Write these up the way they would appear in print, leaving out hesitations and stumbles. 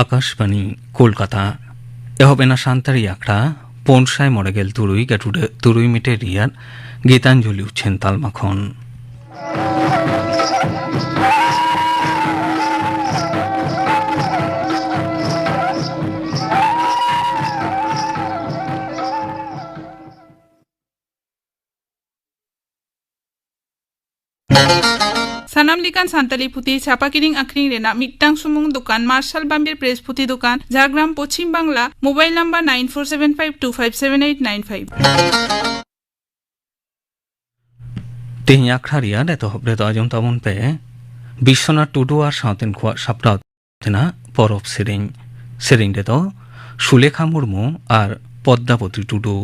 আকাশবাণী কলকাতা এহবেনা সান্তারি আখড়া পনসায় মরে গেল তুরুই গাটুডে তুরুই মিটে রিয়ার Gitanjali উচ্ছেন তালমাখন Sanam likan santali puti chapa kiring akring rena mitang sumung dukan Marshal Bambir Press puti dukan Jhargram Pochim Bangla mobile number 9475257895 তেহিঁ আখড়া রিয়ার এত হবরে তো আজম তমন পে বিশ্বনাথ টুডু আর সাঁতেন খোয়া সাপড়া তেনা পরব সেরেং সেরেং রে তো সুলেখা মুর্মু আর পদ্মাবতী টুডু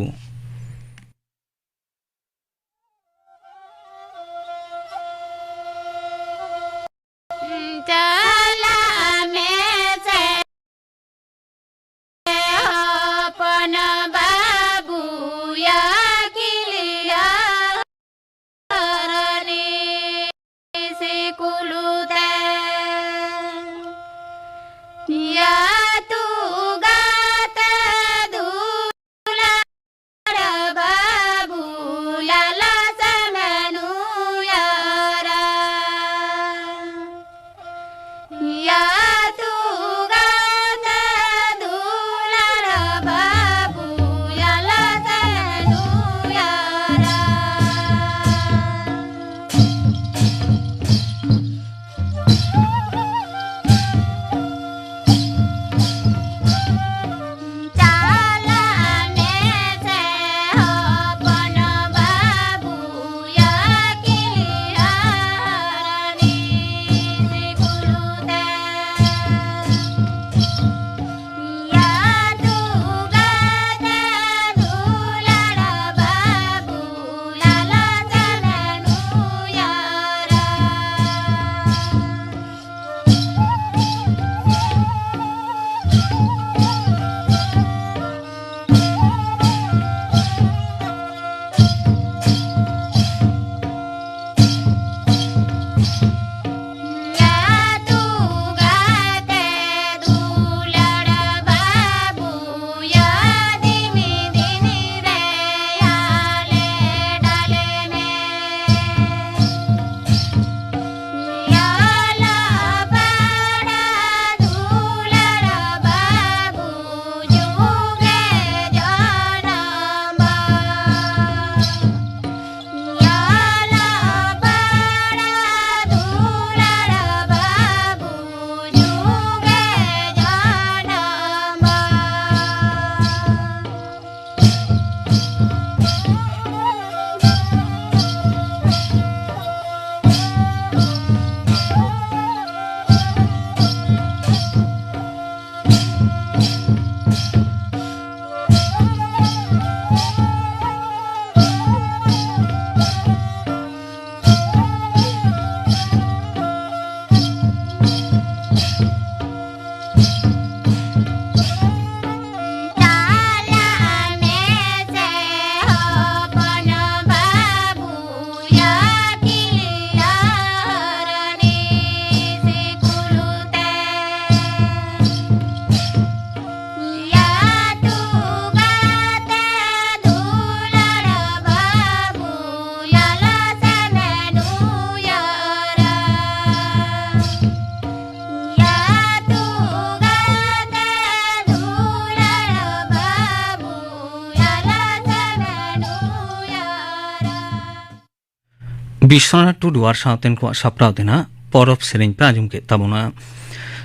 বিশ্বনাথ টুডু আর সাঁতেন খোয়া সাপড়াও তেনা পরব সেরেং পে আজম কে তাবনা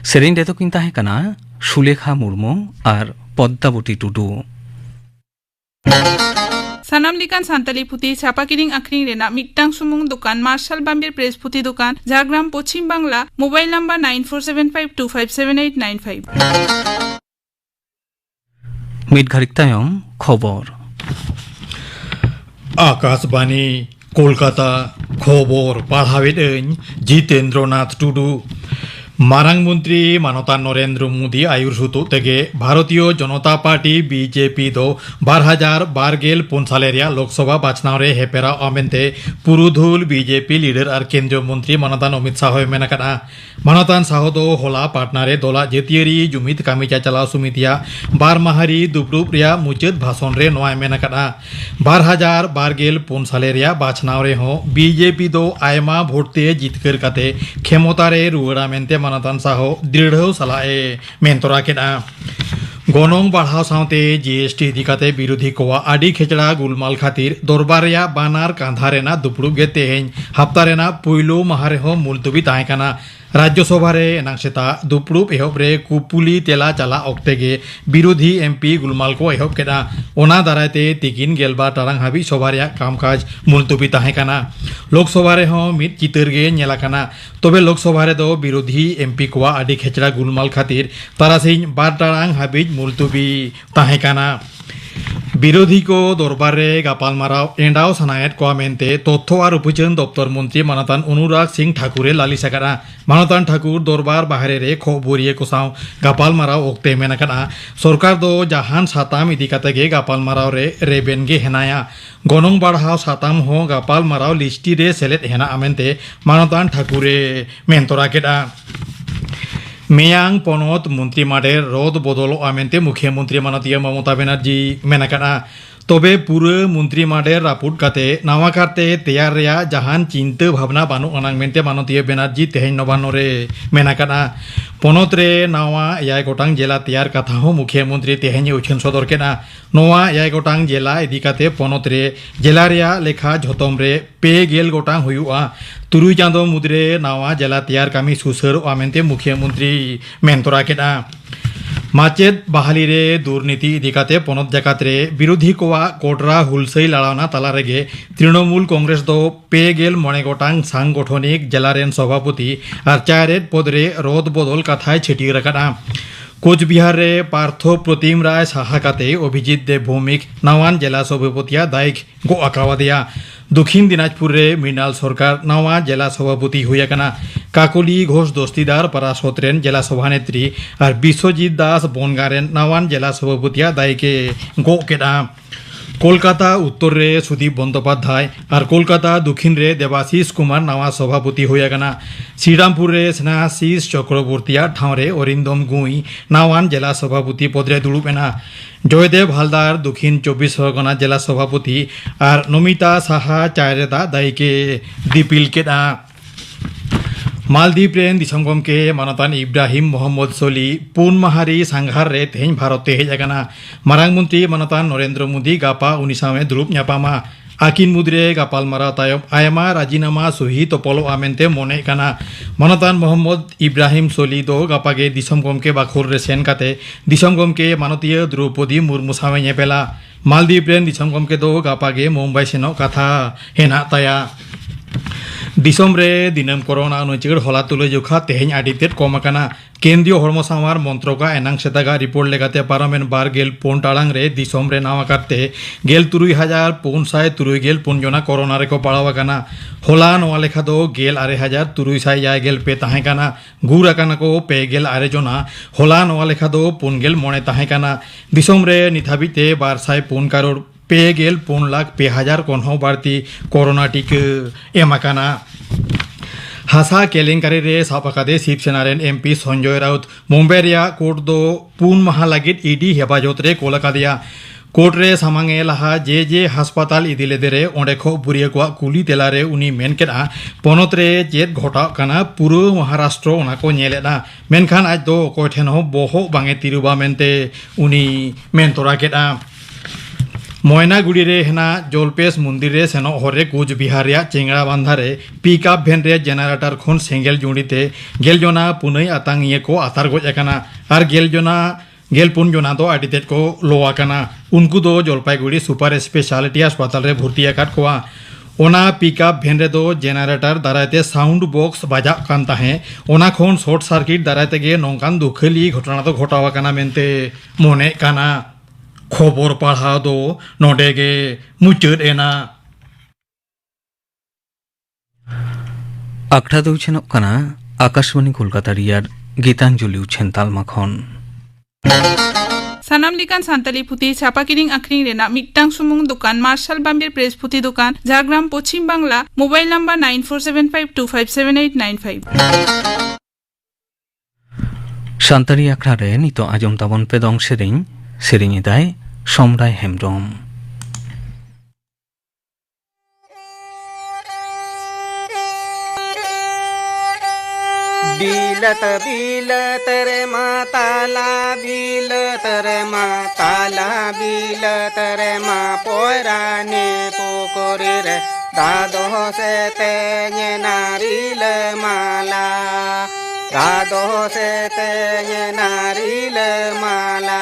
সেরেং রে তো কিন্তু হে কানা সুলেখা মুর্মু আর Padmabati Tudu Sanam likan santali puti chapa kiring akring rena mitang sumung dukan Marshal Bambir Press puti dukan Jhargram Pochim Bangla mobile number 9475257895 meet ঘারিকতায়ং খবর আকাশবাণী কলকাতা খবর পাঠাবেন জিতেন্দ্রনাথ টুডু मारांग मंत्री मानता नरेंद्र मोदी आयुर सुतु तेगे भारतीय जनता पार्टी बीजेपी दो 2012 पुनसालेरिया लोकसभा बाचनाव रे हेपेरा अमेंते पुरुधुल बीजेपी लीडर और केंद्रीय मंत्री मानतान अमित शाह मेनाकना मानतान शाह दो होला पाटना रे दोला जेतियरी जुमित कामी चाचला सुमितिया बार माहारी दुपरुप रिया मुचद भाषण रे नोय मेनाकना 2012 पुनसालेरिया बाचनाव रे हो बीजेपी दो आयमा भोटते जितकर काते खेमता रे रुवड़ा मेंते मानतान साहो दृढ़ सलाए मेंतरा केना गनंग बढ़ाव सावते जीएसटी इदिकाते विरोधी कोवा आडी खेचड़ा गुलमाल खातिर दरबार रेया बानार कांधा रेना दुपड़ुब गे तेहेñ हफ्ता रेना पुइलो माहा रेहो मुलतबी ताहें काना राज्यसभा रे एनांग सेता दुपड़ुब एहब रे कुपुली तेला चला ऑक्टे गे विरोधी एमपी गुलमाल को एहब केना ओना दारायते तिकिन गेलबा टारांग हाबी सभा रेया कामकाज मुलतबी ताहें काना लोकसभा रे हो मिद चितर गे नेला काना तबे लोकसभा रे दो विरोधी एमपी कोवा आडी खेचड़ा गुलमाल खातिर तारासिñ 12 टारांग हाबी मुलतबी ताहें काना विरोधी को दरबार रे गापाल माराव एंडाव सनायत को मेनते तथ्य और उपचन दफ्तर मंत्री मानतान अनुराग सिंह ठाकुरे लालिसाकाना मानतान ठाकुर दरबार बाहरे रे खबरिये को साव गापाल माराव ओक्ते मेनाकाना सरकार दो जहान साताम इदिकाते गे गापाल माराव रे रेबेन गे हेनाया गनंग बढ़ाव साताम हो गापाल माराव लिस्टी रे सेलेद हेना आमेनते मानतान ठाकुरे मेनतरा केदा मेयांग पनत मंत्री माडे रद बदल आमेनते मुख्यमंत्री मानतीय ममता बनर्जी मेनाकाना तबे पूरे मंत्री माडे रापुट काते नावा काते तैयार रेया जहान चिंता भावना बानु अनांग मेनते मानतीय बनर्जी तेहेñ नबानो रे मेनाकाना पनत रे नावा 8 गोटांग जिला तैयार कथा हो मुख्यमंत्री तेहेñ उछन सदर केना नोवा 8 गोटांग जिला इदिकाते पनत रे जिला रेया लेखा झतम रे 2 गोटांग हुयुआ तुरुई चांदो मुद्रे नावा जिला तैयार कामी सुसर आमेनते मुख्यमंत्री मेनतरा केना माचेद बहाली रे दुर्नीति इदिकाते पनत जाकात रे विरोधी कोवा कोटरा हुलसई लड़ावना तला रेगे तृणमूल कांग्रेस दो 2 गोटांग सांगठनिक जिलारेन सभापति और 4 पद रे रद बदल कथाय छिटी रकाना कोचबिहार रे पार्थ प्रतिम राय साहाकाते अभिजीत देव भौमिक नावान जिला सभापतिया दायिक गो आकावादिया दक्षिण दिनाजपुर रे मृणाल सरकार नावा जिला सभापति हुआ काकोली घोष दस्तीदार पराशोत्रेन जिला सभानेत्री और विश्वजीत दास बनगारेन नावान जिला सभापतिया दायिके गो केदा कोलकाता उत्तर रे सुदीप बंदोपाध्याय और कोलकाता दक्षिण रे देवाशीष कुमार नावा सभापति हुआ श्रीरामपुर रे स्नेहाशीष चक्रवर्तिया ठाव रे अरिंदम गुई नावान जिला सभापति पदरे दुड़ुबेना जयदेव हालदार दक्षिण 24 परगना जिला सभापति और नमिता साहा चायरेदा दायिके दीपिल केदा मालदीप रेन दिसम गमके मानतान इब्राहिम मोहम्मद सोली पुन माहारी सांघार रे तेहेñ भारत ते हेजागाना मारांग मंत्री मानतान नरेंद्र मोदी गापा उनी सावे दुरुब न्यापामा आकिन मुद्रे गापाल मारा तायम आयमा राजीनामा सही तोपलो आमेनते मोने काना मानतान मोहम्मद इब्राहिम सोली दो गापागे दिसम गमके बाखुर रे सेन काते दिसम गमके मानतीय द्रौपदी मुर्मू सावे नेपेला मालदीप रेन दिसम गमके दो गापागे मुंबई सेनो कथा हेना ताया दिसम रे दिनम कोरोना अनुचिगड़ होला तुले जोखा तेहेñ आडितेट कम आकाना केंद्रीय हड़मो सामार मंत्रका एनांग सेतागा रिपोर्ट लेगाते पारामेन 12 टाड़ांग रे दिसम रे नावा काटे 13,473 जना कोरोना रे को पड़ाव आकाना होला नोवा लेखा दो 16,394 पे ताहें काना गुर आकाना को 2 जना होला नोवा लेखा दो 9 ताहें काना दिसम रे निथाबिते 204 करोड़ 4,00,000 कोन हो बारती कोरोना टीका एमाकाना हासा केलेंकारी रे सापाकादे शिवसेना रेन एमपी संजय राउत मुंबई रिया कोर्ट दो 3 माह लागित ईडी हेफाजत रे कोलकादिया कोर्ट रे सामांगे लहा जे हासपाताल इदिले देरे ओंडे खो बुरिया को कुली तेलारे उनी मेन केना पनत रे चेत घटा काना पुरो महाराष्ट्र ओना को नेलेना मेनखान आज दो कोय ठेन हो बोहो बांगे तिरुबा मेनते उनी मेन तोरा केदा मोयनागुड़ी रे हेना जलपेश मंदिर रे सेनो हरे कूच बिहार रे चेंगड़ा बांधा रे पिकअप भैन रे जेनारेटर खन सेंगेल जुड़ीते 10 जना पुनई आतांगिए को आतार गज आकाना और 10 जना दो आडितेट को लोआकाना उनको दो जलपाईगुड़ी सुपर स्पेशलिटी अस्पताल रे भर्ती आकाट कोआ ओना पिकअप भैन रे दो जेनारेटर दारायते साउंड बॉक्स बाजा कान ताहे ओना खन शॉर्ट सर्किट दारायते गे नोंकान दुखली घटना तो घटावा काना मेनते मोने काना खबर पढ़ा दो नोडेगे मुचद एना अखड़ा दौचनोग कना आकाशवाणी कलकाता रियार Geetanjali उछेन तालमाखन Sanam likan santali puti chapa kiring akring rena miktang sumung dukan Marshal Bambir Press puti dukan Jhargram Pochim Bangla mobile number 9475257895 शांतारी आखड़ा रे नितो आजम ताबन पे दंग सेरिंग इदाय समराय हेमब्रम बीलत बीलत रे माताला बीलत रे माताला बीलत रे मा पोराने पोकोरे रे दादो से तेने नारिल माला दादो से तेने नारिल माला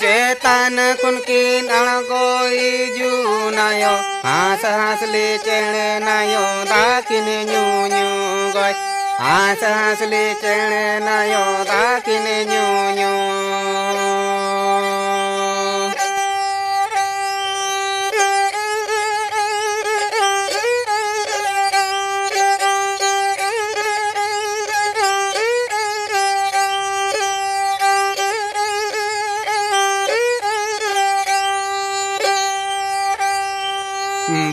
चेतन कुनकिन अणगोई जुनायो हास हासले चेणे नायो दाकिन न्यू न्यू गोय हास हासले चेणे नायो दाकिन न्यू न्यू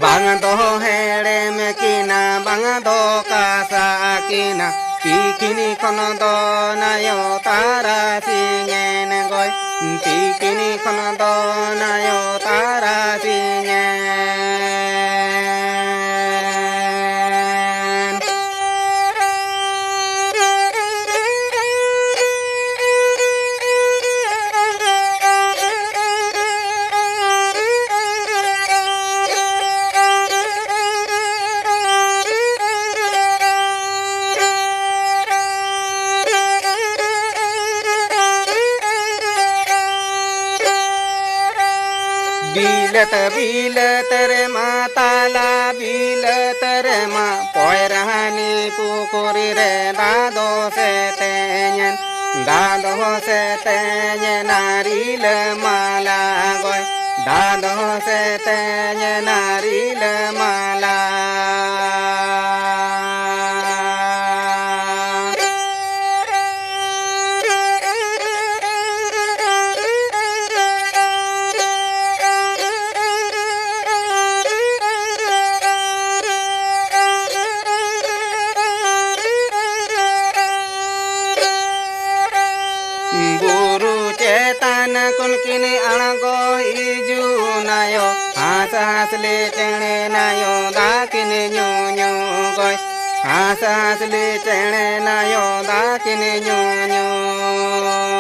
bang do here me kina bang do kasa kina tikini kono do na yo tara singen goy tikini kono do na yo tara singen बीलत बीलत रे माताला बीलत रे मा पोयरानी पुकोरी रे दादो से तेन नारिल माला गोय दादो से तेन नारिल माला कुनकिन अणगो इजू नायो हास हासले चेणे नायो दाकिन न्यू न्यू गोय हास हासले चेणे नायो दाकिन न्यू न्यू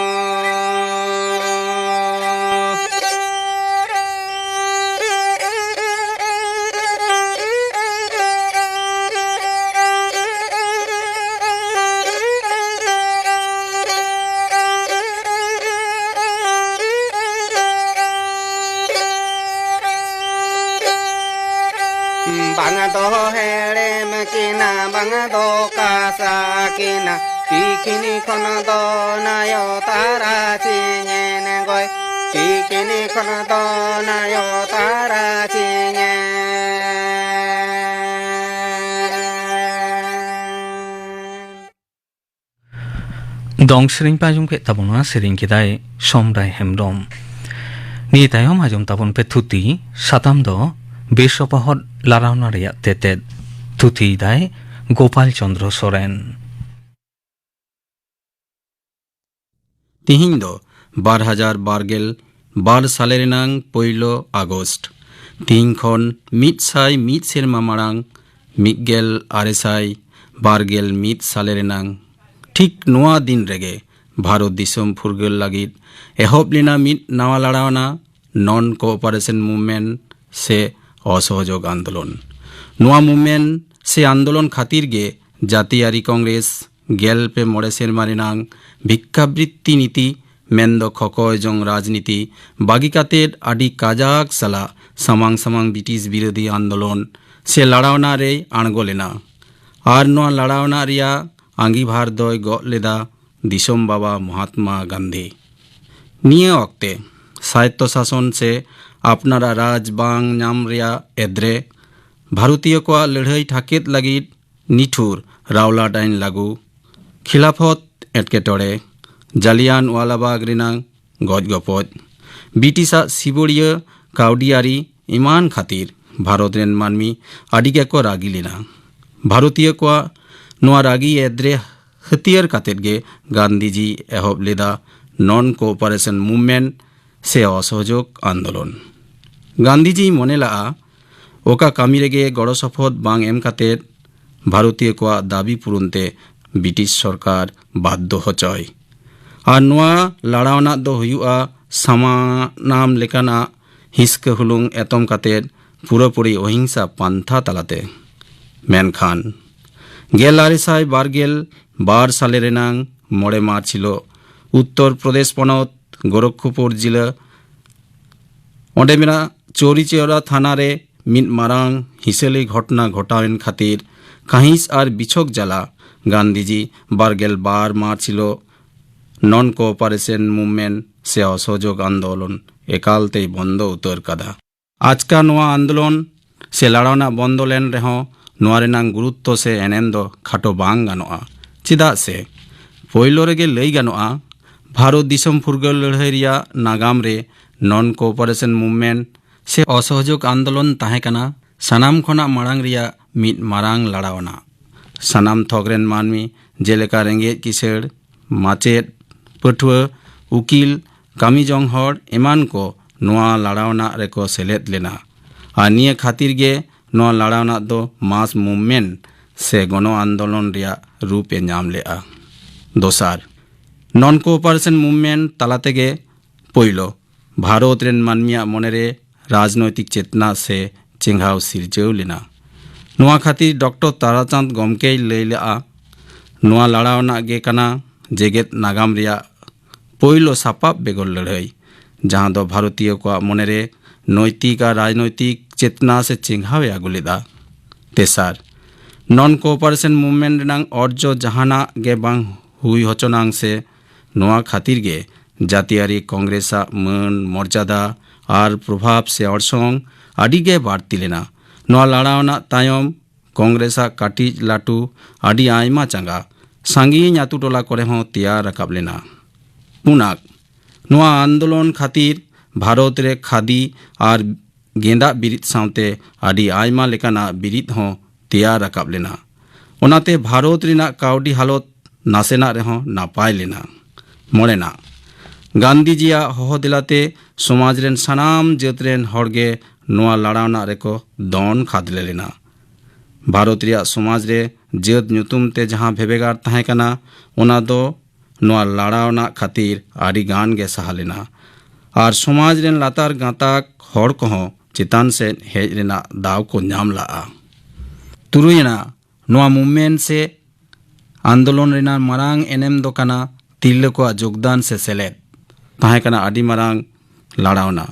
bang do here me kina bang do kasa kina tikini kono do na yo tara singen goy tikini kono do na yo tara singen dong sering pajum ke tabona sering kidai somrai hemrom ni tayom ajum tabon pe thuti satam do बेसपहर लारावना रेया तेतेद थुथी दाय गोपाल चंद्र सोरेन तिहिं दो 2012 साले रेनांग पहिलो August तिहिं खन मित साय मित सेरमा मारांग मितगेल आरेसाय बारगेल मित साले रेनांग ठीक नोआ दिन रेगे भारत दिसम फुरगेल लागिद एहब लेना मित नावा लारावना नन कोऑपरेशन मूवमेंट से असहयोग आंदोलन नोआ मूवमेंट से आंदोलन खातिर गे जातियारी कांग्रेस गेल पे मोड़े सेरमा रेनांग भिक्षाबृत्ति नीति मेन्दो खकय जंग राजनीति बागी कातेद आदि काजाक साला सामांग सामांग ब्रिटिश बिरोधी आंदोलन से लड़ावना रे आणगो लेना और नोआ लड़ावना रिया आंगीभार दय ग लेदा दिसोम बाबा महात्मा गांधी। निये वक्ते साहित्य शासन से अपनारा राज बांग नाम रिया एद्रे भारतीय को लड़ाई ठाकेत लगित निठुर रावलाट आईन लागू खिलाफत एटकेटोड़े जालियान वालाबाग रिनांग गज गपज ब्रिटिशा सिबोड़िया काउडियारी इमान खातिर भारत रेन मानमी आडिगे को रागी लेना भारतीय को नोआ रागी एद्रे हथियार कातेद गे गांधीजी एहब लेदा नॉन कोऑपरेशन मूवमेंट से असहयोग आंदोलन। गांधीजी मने ला ओका कामी रेगे गड़ो सफद बांग एम कातेद भारतीय को दाबी पूरनते ब्रिटिश सरकार बाध्य होचय और नोआ लड़ावना दो हुआ सामानाम लेकाना हिस्क हुलुंग एतम कातेद पूरापूरी अहिंसा पान्था तालाते मेनखान 1912 साले रेनांग मोड़े मार्च छिलो उत्तर प्रदेश पनत गोरखपुर जिला ओंडे मेना चौरीचौरा थाना रे मिद मारांग हिसेली घटना घटावेन खातिर काहिस और बिछक जाला गांधीजी 12 मार्च छिलो नॉन कोऑपरेशन मूवमेंट से असहयोग आंदोलन एकालते बंद उतर कदा। आज का नोआ आंदोलन से लड़ावना बंद लेन रहो नोआ रेनांग गुरुत्व से एनेम दो खाटो बांग गानोआ चिदा से पोइलो रेगे लई गानोआ भारत दिसम फुरगल लड़ाई रिया नागाम रे नॉन कोऑपरेशन मूवमेंट से असहयोग आंदोलन ताहे कना सानाम खोना मारांग रिया मिद मारांग लड़ावना सानाम थोगरेन मानमी जेलेका रेंगेज किसेड़ माचेद पटुआ उकिल कामीजोंग हर एमान को नोआ लड़ावना रेको सेलेद लेना और निये खातिर गे नोआ लड़ावना दो मास मूवमेंट से गण आंदोलन रिया रूप ए नाम लेआ। दोसार नॉन कोऑपरेशन मूवमेंट तालातेगे पोइलो भारत रेन मानमिया मनेरे राजनैतिक चेतना से चेंघाव सिरजव लेना नोआ खातिर डॉक्टर ताराचंद गमके लई लेआ नोआ लड़ावना गे कना जेगेत नागाम रिया पोइलो सापाब बेगल लड़ाई जहाँ दो भारतीय को मनेरे नैतिक और राजनैतिक चेतना से चेंघावे आगु लेदा। तेसार नॉन कोऑपरेशन मूवमेंट रेनांग अर्जो जहाना गे बांग हुई होचनांग से नोआ खातिर गे जातियारी कांग्रेसा मन मर्यादा और प्रभाव से अड़संग आदि गे बाड़ती लेना नोआ लड़ावना तायम कांग्रेसा काटिज लाटू आदि आयमा चांगा सांगीन आतु टोला करे हों तैयार रकाब लेना। पुनाक नोआ आंदोलन खातिर भारत रे खादी और गेंदा बिरित सावते आदि आयमा लेकाना बिरित हों तैयार रकाब लेना ओनाते भारत रिना काउडी हालत नासेना रेहों नापाय लेना। मोड़ेना गांधीजिया होहो दिलाते समाज रेन सानाम जात रेन हड़गे नोआ लड़ावना रेको दन खादले लेना भारत रिया समाज रे जात ᱧᱩᱛᱩᱢ ते जहाँ भेबेगार ताहें कना ओना दो नोआ लड़ावना खातिर आदि गान गे सहा लेना और समाज रेन लातार गाताक हड़ कोहों चितान से हेज रेना दाव को नाम लाआ। तुरुयना नोआ मूवमेंट से आंदोलन रेना मारांग एनेम दो कना तिरले को योगदान से सेलेद ताहें कना आदि मारांग लड़ावना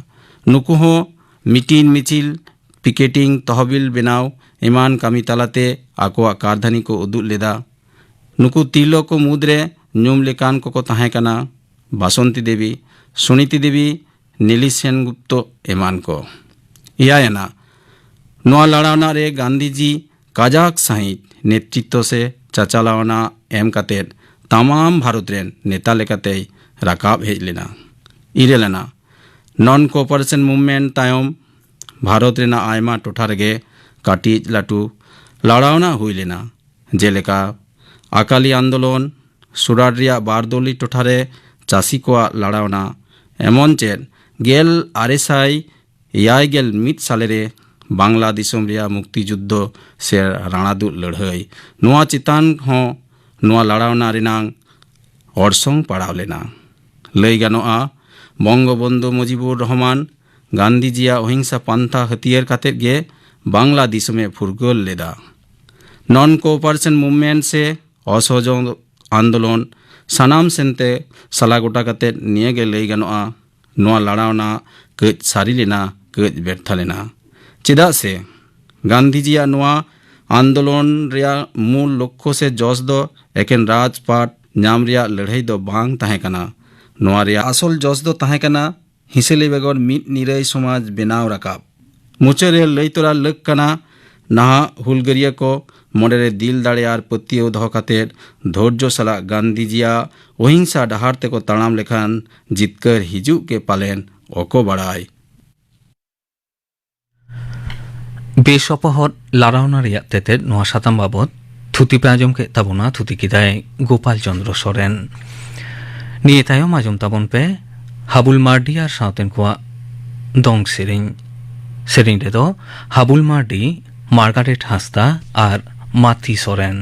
नुकु हो मिटिन मिचिल पिकेटिंग तहबिल बेनाव इमान कामी तालाते आकोआ कारधानी को उदुग लेदा नुकु तिरलो को मुद्रे ᱧᱩᱢ ᱞᱮᱠᱟᱱ ᱠᱚᱠᱚ ᱛᱟᱦᱮᱸ ᱠᱟᱱᱟ ᱵᱟᱥᱚᱱᱛᱤ ᱫᱮᱵী ᱥᱩᱱᱤᱛᱤ ᱫᱮᱵী নীলি সেনগুপ্ত এমান को ইয়ায়ना नोआ लड़ावना रे गांधीजी काजाक सहित नेतृत्व से चाचालावना एम कातेद तमाम भारत रेन नेता लेकाते राकाब हेज लेना। इरेलना नॉन कोऑपरेशन मूवमेंट तायम भारत रेना आयमा टोठा रेगे काटिज लाटू लड़ावना हुई लेना जेलेका अकाली आंदोलन सुराट रिया बारदोली टोठारे चासी को लड़ावना एमन चेद 1981 साले रे बांग्ला दिसम रिया मुक्तियुद्ध से राणादु लड़ाई नोआ चितान हों नोआ लड़ावना रिनांग अड़संग पड़ाव लेना लई गानोआ बंगबंधु मुजिबुर रहमान गांधीजिया अहिंसा पांथा हथियार कातेद गे बांग्ला दिसमे फुरगल लेदा। नॉन कोऑपरेशन मूवमेंट से असहयोग आंदोलन ᱥᱟᱱᱟᱢ ᱥᱮᱱᱛᱮ ᱥᱟᱞᱟ ᱜᱚᱴᱟ ᱠᱟᱛᱮᱫ ᱱᱤᱭᱟᱹᱜᱮ ᱞᱟᱹᱭ ᱜᱟᱱᱚᱜᱼᱟ ᱱᱚᱣᱟ ᱞᱟᱲᱟᱣᱱᱟ ᱠᱟᱹᱡ ᱥᱟᱹᱨᱤ ᱞᱮᱱᱟ ᱠᱟᱹᱡ ᱵᱮᱨᱛᱷᱟ ᱞᱮᱱᱟ ᱪᱮᱫᱟᱜ ᱥᱮ ᱜᱟᱱᱫᱷᱤᱡᱤᱭᱟᱜ ᱱᱚᱣᱟ ᱟᱱᱫᱳᱞᱚᱱ ᱨᱮᱭᱟᱜ ᱢᱩᱞ ᱞᱚᱠᱠᱷᱚ ᱥᱮ ᱡᱚᱥ ᱫᱚ ᱮᱠᱮᱱ ᱨᱟᱡᱽᱯᱟᱴ ᱧᱟᱢ ᱨᱮᱭᱟᱜ ᱞᱟᱹᱲᱦᱟᱹᱭ ᱫᱚ ᱵᱟᱝ ᱛᱟᱦᱮᱸ ᱠᱟᱱᱟ ᱱᱚᱣᱟ ᱨᱮᱭᱟᱜ ᱟᱥᱚᱞ ᱡᱚᱥ ᱫᱚ ᱛᱟᱦᱮᱸ ᱠᱟᱱᱟ ᱦᱤᱥᱟᱹᱞᱤ ᱵᱮᱜᱚᱨ ᱢᱤᱫ ᱱᱤᱨᱟᱹᱭ ᱥᱚᱢᱟᱡᱽ ᱵᱮᱱᱟᱣ ᱨᱟᱠᱟᱵ ᱢᱩᱪᱟᱹᱫ ᱨᱮ ᱞᱟᱹᱭ ᱛᱚᱨᱟ ᱞᱟᱹᱠ ᱠᱟᱱᱟ ᱱᱟᱦᱟᱜ ᱦᱩᱞᱜᱟᱹᱨᱤᱭᱟᱹ ᱠᱚ ᱢᱚᱱᱮᱨᱮ ᱫᱤᱞ ᱫᱟᱲᱮ ᱟᱨ ᱯᱟᱹᱛᱭᱟᱹᱣ ᱫᱚᱦᱚ ᱠᱟᱛᱮᱫ ᱫᱷᱳᱨᱡᱚ ᱥᱟᱞᱟᱜ ᱜᱟᱱᱫᱷᱤᱡᱤᱭᱟᱜ অহিংসা ᱰᱟᱦᱟᱨ ᱛᱮᱠᱚ ᱛᱟᱲᱟᱢ ᱞᱮᱠᱷᱟᱱ ᱡᱤᱛᱠᱟᱹᱨ ᱦᱤᱡᱩᱜ ᱜᱮ ᱯᱟᱞᱮᱱ ᱚᱠᱚ ᱵᱟᱲᱟᱭ বেসপহর লারাওনা রেয়াক তেতের নোয়া সাতাম বাবদ থুতি পে আজম কে তাবনা থুতি কিদায় গোপাল চন্দ্র সরেন নিয়ে তাইম আজম তাবন পে হাবুল মার্ডি আর সাঁতেন কোয়া দং সেরিং সেরিং রে তো Habul Mardi Margaret Hasda R মাথি Soren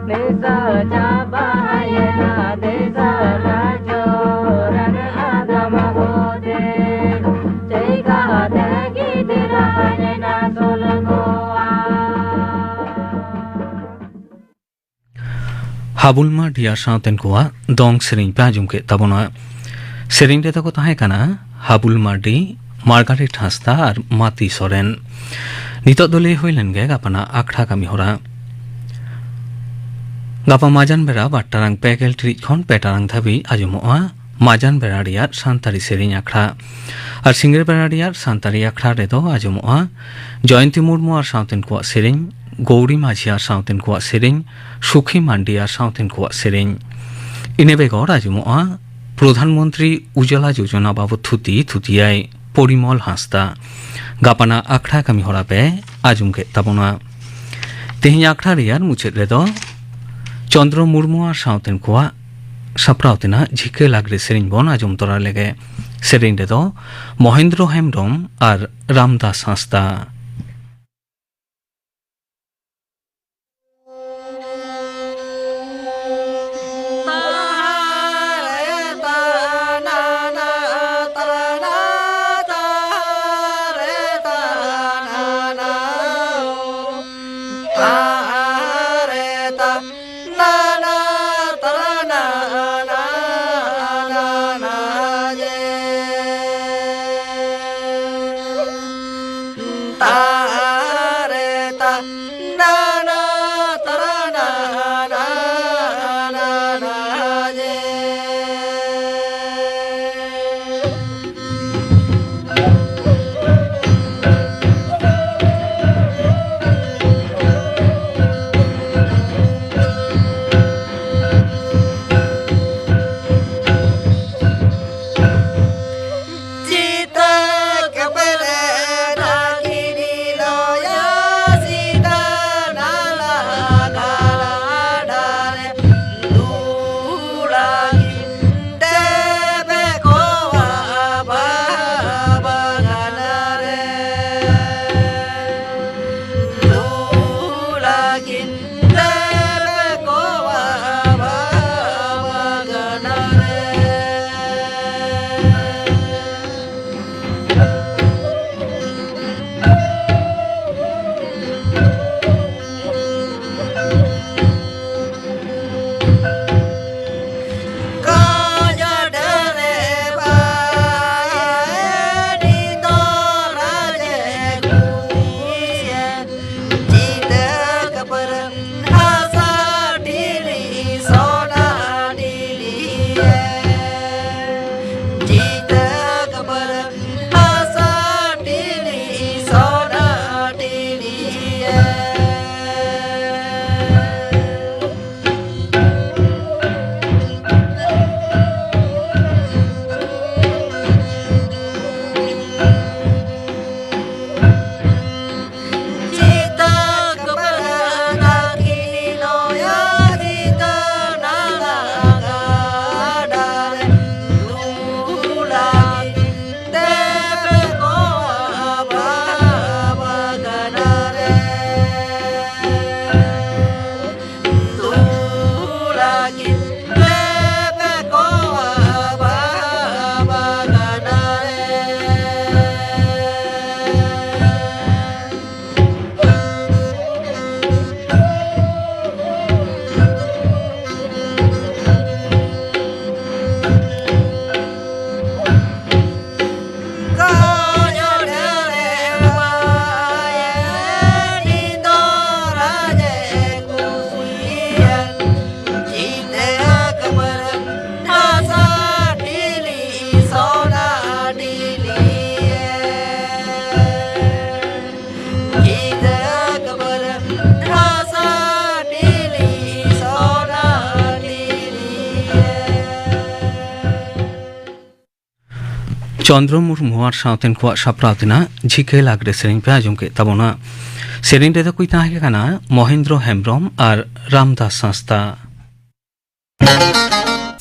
Nisa Habulma dia sauten kuwa dong sering pajum ke tabona sering de ko tahe kana Habulma di Margaret Hasta ar Mati Soren nitok dole hoilen ge gapana akhra kami hora gapa majan bera battarang pekel tri khon petarang thabi ajumoa majan bera riar santari sering akhra ar singir bera riar santari akhra re do ajumoa Joyanti Murmu ar sauten kuwa sering Gauri Majhi ar sauten kuwa sering Sukhi Mandi ar sauten kuwa sering ine begor ajumoa প্রধানমন্ত্রী উজ্জ্বলা যোজনা বাবদ থুতিয়াই পরিমল হাসতা গাপানা আখড়া কামি হরাপে আজুমকে তাবনা তেহিঁ আখড়া রিয়ার মুচেদ রেদ চন্দ্র মুর্মু আর সাউতেন কোয়া সাপ্রাউতেনা ঝিকে লাগরে সেরিং বন আজম তোরা লেগে সেরিং রেদ মহেন্দ্র হেমব্রম আর রামদাস হাসতা চন্দ্র মুর্মু আর সাউতেন কোয়া সাপ্রাউতেনা ঝিকে লাগরে সেরিং পে আজমকে তাবনা সেরিং রেদা কুই তাহে কানা মহেন্দ্র হেমব্রম আর রামদাস সংস্থা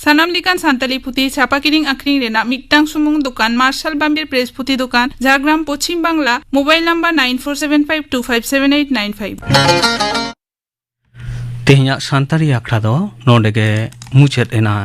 Sanam likan santali puti chapa kiring akring rena mitang sumung dukan Marshal Bambir Press puti dukan Jhargram Pochim Bangla mobile number 9475257895 তেহিয়া সান্তারি আখড়া দো নোডেগে মুচেত এনা